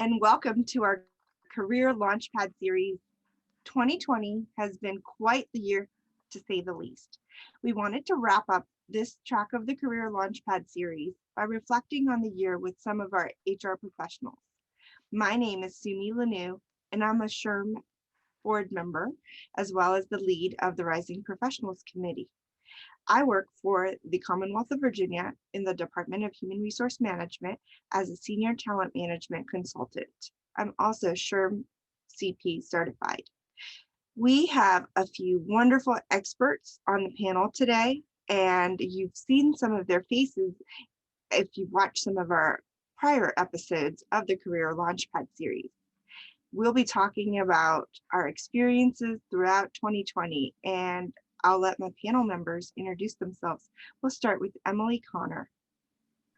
and welcome to our Career Launchpad series. 2020 has been quite the year, to say the least. We wanted to wrap up this track of the Career Launchpad series by reflecting on the year with some of our HR professionals. My name is Sumi Lanu, and I'm a SHRM board member, as well as the lead of the Rising Professionals Committee. I work for the Commonwealth of Virginia in the Department of Human Resource Management as a senior talent management consultant. I'm also SHRM CP certified. We have a few wonderful experts on the panel today, and you've seen some of their faces if you've watched some of our prior episodes of the Career Launchpad series. We'll be talking about our experiences throughout 2020, and I'll let my panel members introduce themselves. We'll start with Emily Connor.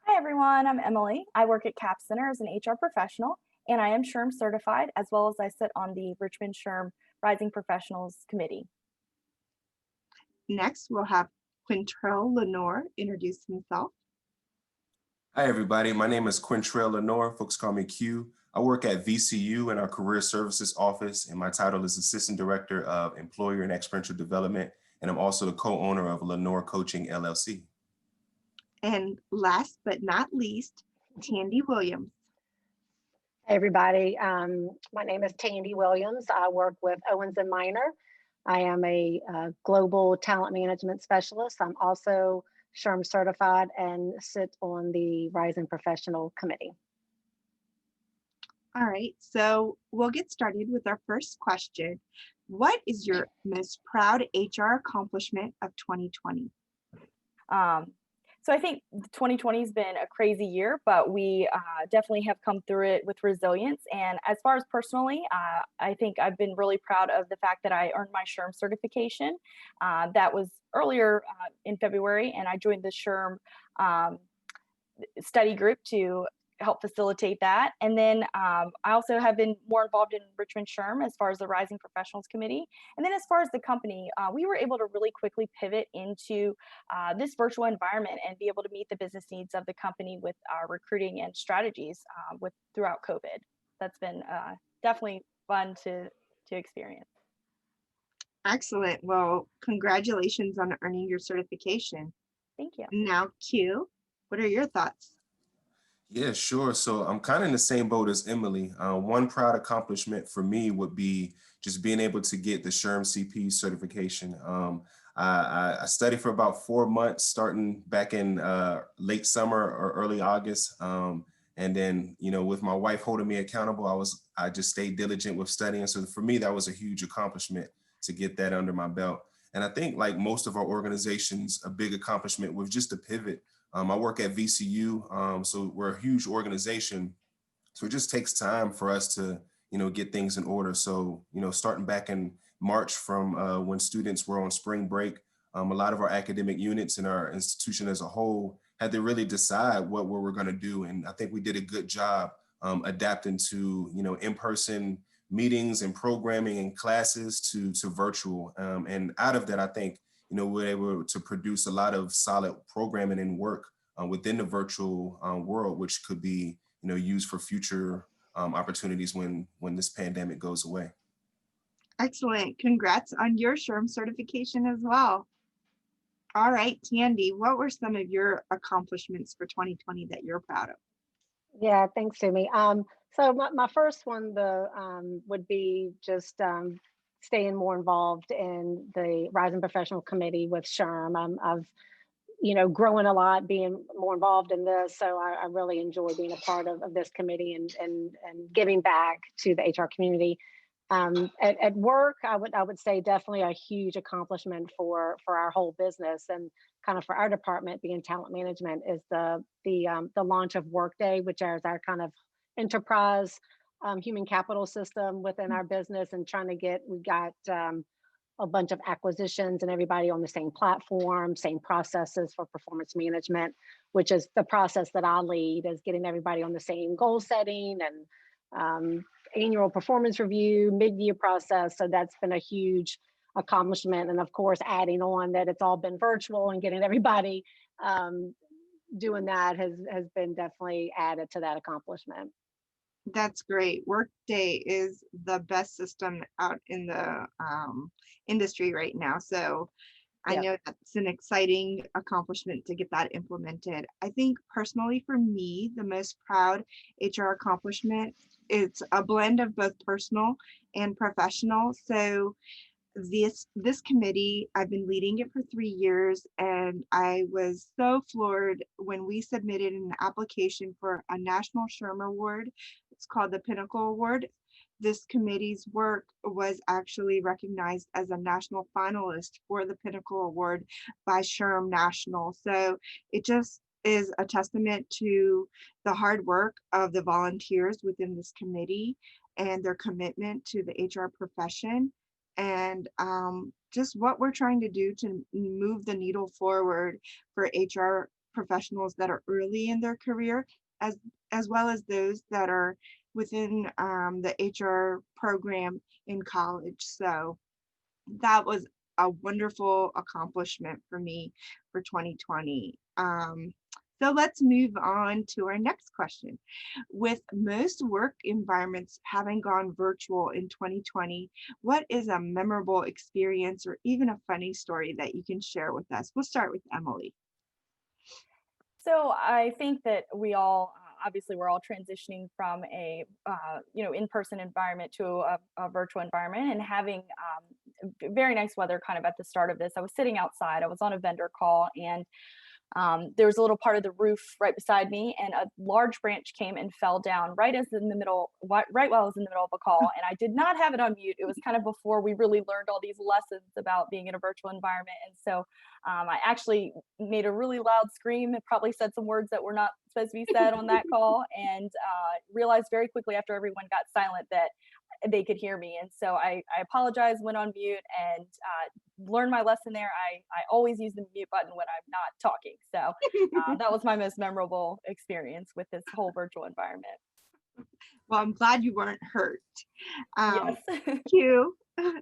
Hi everyone, I'm Emily. I work at CAP Center as an HR professional, and I am SHRM certified, as well as I sit on the Richmond SHRM Rising Professionals Committee. Next, we'll have Quintrell Lenore introduce himself. Hi everybody, my name is Quintrell Lenore, folks call me Q. I work at VCU in our Career Services Office, and my title is Assistant Director of Employer and Experiential Development, and I'm also the co-owner of Lenore Coaching, LLC. And last but not least, Tandy Williams. Hey everybody, my name is Tandy Williams. I work with Owens & Minor. I am a global talent management specialist. I'm also SHRM certified and sit on the Rising Professional Committee. All right, so we'll get started with our first question. What is your most proud HR accomplishment of 2020? So I think 2020 has been a crazy year, but we definitely have come through it with resilience. And as far as personally, I think I've been really proud of the fact that I earned my SHRM certification. That was earlier in February, and I joined the SHRM study group to help facilitate that. And then I also have been more involved in Richmond SHRM as far as the Rising Professionals Committee. And then as far as the company, we were able to really quickly pivot into this virtual environment and be able to meet the business needs of the company with our recruiting and strategies throughout COVID. That's been definitely fun to experience. Excellent. Well, congratulations on earning your certification. Thank you. Now, Q, what are your thoughts? Yeah, sure. So I'm kind of in the same boat as Emily. One proud accomplishment for me would be just being able to get the SHRM CP certification. I studied for about 4 months, starting back in late summer or early August. And then, with my wife holding me accountable, I just stayed diligent with studying. So for me, that was a huge accomplishment to get that under my belt. And I think, like most of our organizations, a big accomplishment was just a pivot. I work at VCU, so we're a huge organization. So it just takes time for us to, get things in order. So, starting back in March from when students were on spring break, a lot of our academic units in our institution as a whole had to really decide what we were going to do. And I think we did a good job adapting to, in-person meetings and programming and classes to virtual. And out of that, I think, we're able to produce a lot of solid programming and work within the virtual world, which could be, used for future opportunities when this pandemic goes away. Excellent. Congrats on your SHRM certification as well. All right, Tandy, what were some of your accomplishments for 2020 that you're proud of? Yeah, thanks, Sumi. So my first one would be just staying more involved in the Rising Professional Committee with SHRM. I've grown a lot, being more involved in this. So I really enjoy being a part of this committee and giving back to the HR community. At work, I would say definitely a huge accomplishment for our whole business, and kind of for our department being talent management is the launch of Workday, which is our kind of enterprise human capital system within our business, and we got a bunch of acquisitions and everybody on the same platform, same processes for performance management, which is the process that I lead, is getting everybody on the same goal setting and annual performance review, mid-year process. So that's been a huge accomplishment. And of course, adding on that it's all been virtual and getting everybody doing that has been definitely added to that accomplishment. That's great. Workday is the best system out in the industry right now. So I Yep. know that's an exciting accomplishment to get that implemented. I think personally for me, the most proud HR accomplishment, it's a blend of both personal and professional. So this committee, I've been leading it for 3 years, and I was so floored when we submitted an application for a National SHRM Award. It's called the Pinnacle Award. This committee's work was actually recognized as a national finalist for the Pinnacle Award by SHRM National. So it just is a testament to the hard work of the volunteers within this committee and their commitment to the HR profession, and just what we're trying to do to move the needle forward for HR professionals that are early in their career, as as well as those that are within the HR program in college. So that was a wonderful accomplishment for me for 2020. So let's move on to our next question. With most work environments having gone virtual in 2020, what is a memorable experience or even a funny story that you can share with us? We'll start with Emily. So I think that we all obviously we're all transitioning from a in-person environment to a virtual environment, and having very nice weather kind of at the start of this. I was sitting outside. I was on a vendor call, and there was a little part of the roof right beside me, and a large branch came and fell down right right while I was in the middle of a call. And I did not have it on mute. It was kind of before we really learned all these lessons about being in a virtual environment. And so I actually made a really loud scream and probably said some words that were not supposed to be said on that call, and realized very quickly after everyone got silent that they could hear me. And so I apologized, went on mute, and learned my lesson there. I always use the mute button when I'm not talking. So that was my most memorable experience with this whole virtual environment. Well, I'm glad you weren't hurt. Yes. Q,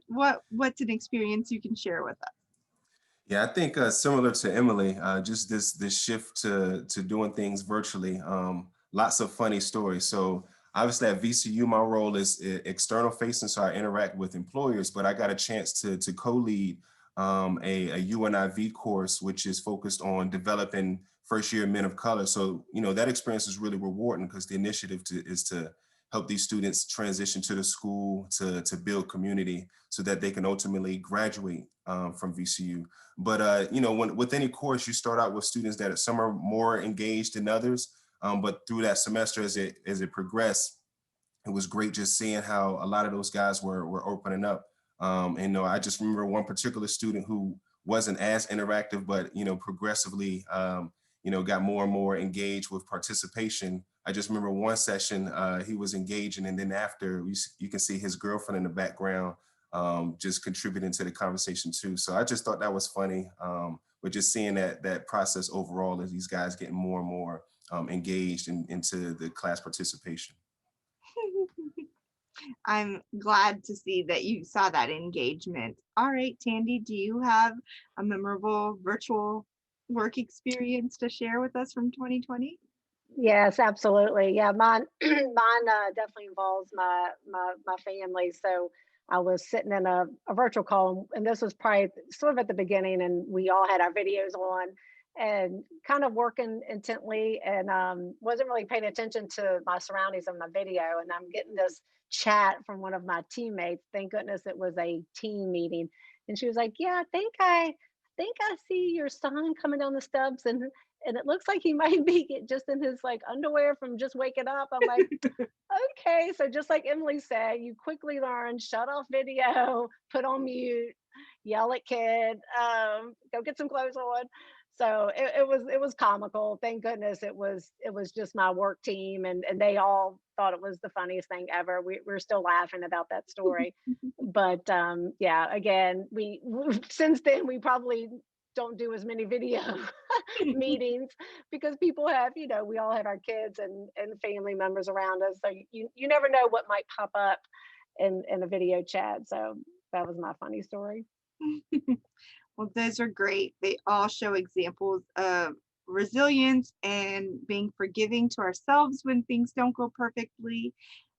what's an experience you can share with us? Yeah, I think similar to Emily, just this shift to doing things virtually. Lots of funny stories. So obviously at VCU, my role is external facing, so I interact with employers. But I got a chance to co-lead a UNIV course, which is focused on developing first year men of color. So that experience is really rewarding because the initiative is to help these students transition to the school to build community so that they can ultimately graduate from VCU. But with any course, you start out with students that some are more engaged than others. But through that semester, as it progressed, it was great just seeing how a lot of those guys were opening up. And I just remember one particular student who wasn't as interactive, but progressively, got more and more engaged with participation. I just remember one session he was engaging, and then after you can see his girlfriend in the background just contributing to the conversation too. So I just thought that was funny. But just seeing that process overall as these guys getting more and more engaged into the class participation. I'm glad to see that you saw that engagement. All right, Tandy, do you have a memorable virtual work experience to share with us from 2020? Yes, absolutely. Yeah, mine definitely involves my family. So I was sitting in a virtual call, and this was probably sort of at the beginning, and we all had our videos on and kind of working intently, and wasn't really paying attention to my surroundings on my video. And I'm getting this chat from one of my teammates. Thank goodness it was a team meeting. And she was like, "Yeah, I think I see your son coming down the steps, and it looks like he might be just in his like underwear from just waking up." I'm like, okay. So just like Emily said, you quickly learn, shut off video, put on mute, yell at kid, go get some clothes on. So it was comical. Thank goodness it was just my work team, and they all thought it was the funniest thing ever. We're still laughing about that story. But yeah, again, we since then we probably don't do as many video meetings because people have, we all have our kids and family members around us. So you never know what might pop up in a video chat. So that was my funny story. Well, those are great. They all show examples of resilience and being forgiving to ourselves when things don't go perfectly,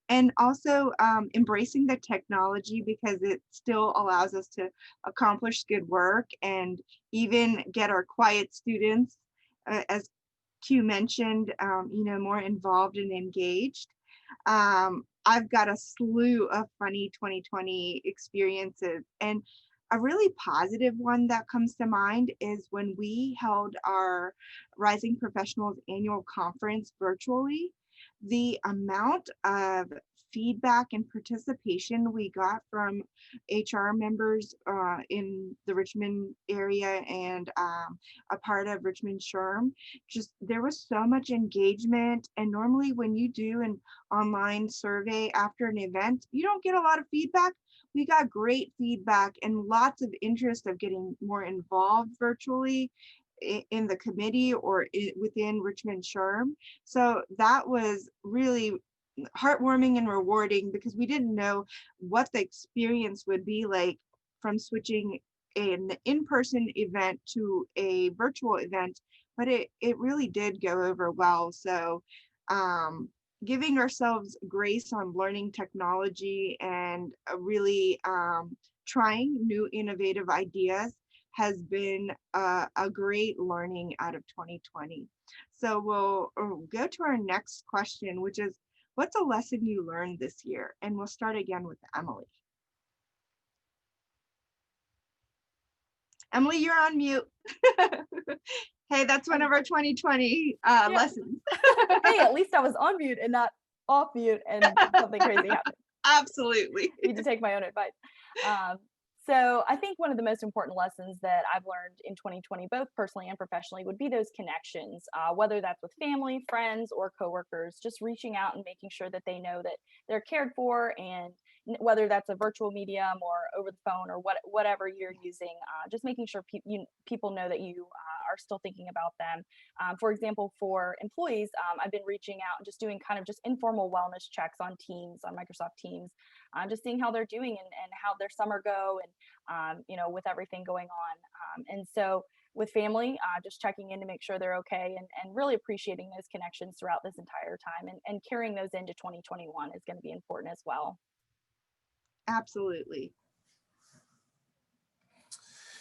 And also embracing the technology, because it still allows us to accomplish good work and even get our quiet students, as Q mentioned, more involved and engaged. I've got a slew of funny 2020 experiences, and a really positive one that comes to mind is when we held our Rising Professionals annual conference virtually. The amount of feedback and participation we got from HR members in the Richmond area and a part of Richmond SHRM, just there was so much engagement. And normally when you do an online survey after an event, you don't get a lot of feedback. We got great feedback and lots of interest of getting more involved virtually in the committee or within Richmond SHRM. So that was really heartwarming and rewarding, because we didn't know what the experience would be like from switching an in-person event to a virtual event, but it really did go over well. So giving ourselves grace on learning technology and really trying new innovative ideas has been a great learning out of 2020. So we'll go to our next question, which is, what's a lesson you learned this year? And we'll start again with Emily. Emily, you're on mute. Hey, that's one of our 2020 lessons. Hey, at least I was on mute and not off mute and something crazy happened. Absolutely. I need to take my own advice. So I think one of the most important lessons that I've learned in 2020, both personally and professionally, would be those connections, whether that's with family, friends, or coworkers, just reaching out and making sure that they know that they're cared for, and whether that's a virtual medium or over the phone or whatever you're using, just making sure people know that you are still thinking about them. For example, for employees, I've been reaching out and just doing kind of just informal wellness checks on Teams, on Microsoft Teams, just seeing how they're doing and how their summer go, and with everything going on. And so with family, just checking in to make sure they're okay, and really appreciating those connections throughout this entire time, and carrying those into 2021 is going to be important as well. Absolutely.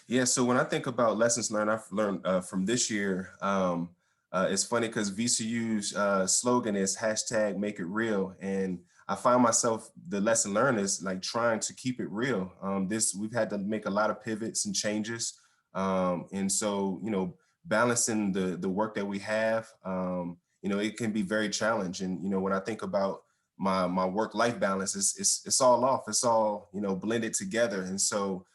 Yeah, so when I think about lessons learned, I've learned from this year, it's funny because VCU's slogan is #MakeItReal. And I find myself, the lesson learned is like trying to keep it real. We've had to make a lot of pivots and changes. And so, balancing the work that we have, it can be very challenging. When I think about my work-life balance, it's all off. It's all, blended together. And so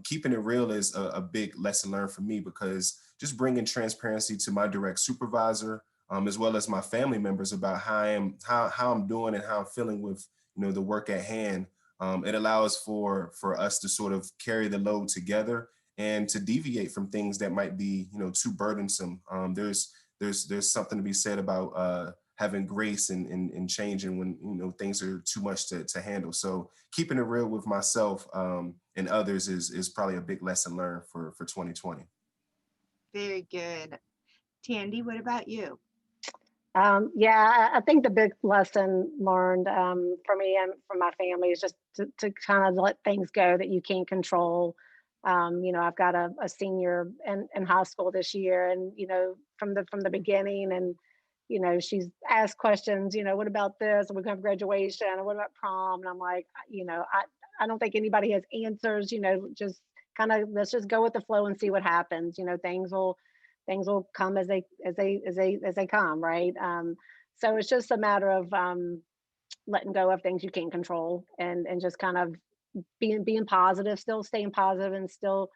keeping it real is a big lesson learned for me, because just bringing transparency to my direct supervisor, as well as my family members about how I'm doing and how I'm feeling with, the work at hand. It allows for us to sort of carry the load together and to deviate from things that might be, too burdensome. There's something to be said about having grace and changing when things are too much to handle. So keeping it real with myself and others is probably a big lesson learned for 2020. Very good. Tandy, what about you? Yeah, I think the big lesson learned for me and from my family is just to kind of let things go that you can't control. I've got a senior in high school this year, and from the beginning, and she's asked questions. What about this? Are we going to have graduation? Or what about prom? And I'm like, I don't think anybody has answers. Just kind of let's just go with the flow and see what happens. Things will come as they come, right? So it's just a matter of letting go of things you can't control, and just kind of being positive, still staying positive, and still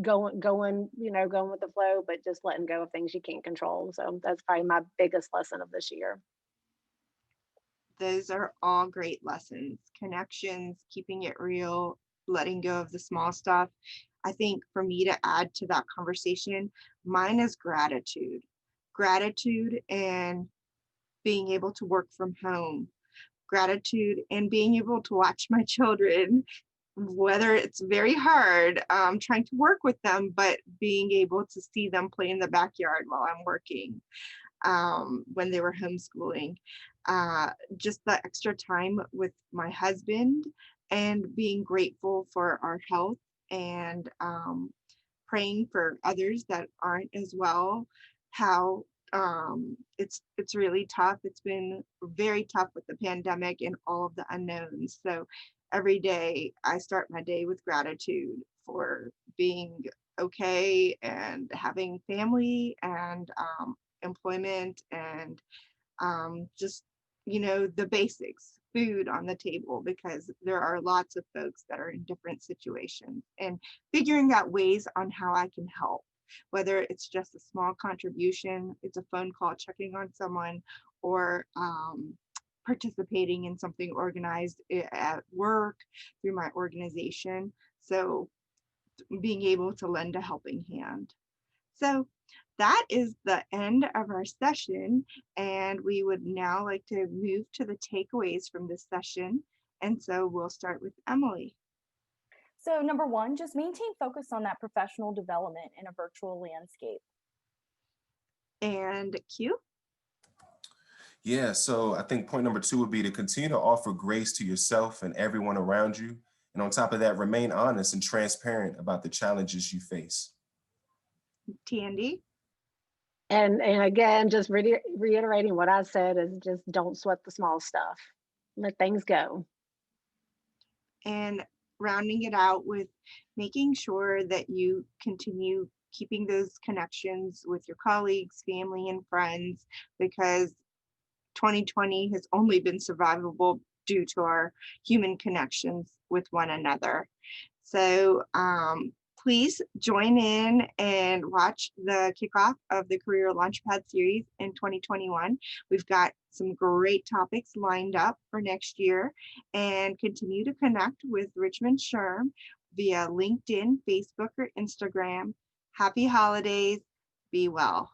going with the flow, but just letting go of things you can't control. So that's probably my biggest lesson of this year. Those are all great lessons. Connections, keeping it real, letting go of the small stuff. I think for me to add to that conversation, mine is gratitude. Gratitude and being able to work from home. Gratitude and being able to watch my children, whether it's very hard, trying to work with them, but being able to see them play in the backyard while I'm working, when they were homeschooling. just the extra time with my husband and being grateful for our health and praying for others that aren't as well, how it's really tough. It's been very tough with the pandemic and all of the unknowns. So every day I start my day with gratitude for being okay and having family and employment and just, the basics, food on the table, because there are lots of folks that are in different situations, and figuring out ways on how I can help, whether it's just a small contribution, it's a phone call, checking on someone, or participating in something organized at work through my organization. So being able to lend a helping hand. So that is the end of our session, and we would now like to move to the takeaways from this session. And so we'll start with Emily. So number one, just maintain focus on that professional development in a virtual landscape. And Q. Yeah, so I think point number 2 would be to continue to offer grace to yourself and everyone around you. And on top of that, remain honest and transparent about the challenges you face. Tandy. And again, just reiterating what I said is just don't sweat the small stuff. Let things go. And rounding it out with making sure that you continue keeping those connections with your colleagues, family, and friends, because 2020 has only been survivable due to our human connections with one another. So please join in and watch the kickoff of the Career Launchpad series in 2021. We've got some great topics lined up for next year, and continue to connect with Richmond SHRM via LinkedIn, Facebook, or Instagram. Happy holidays. Be well.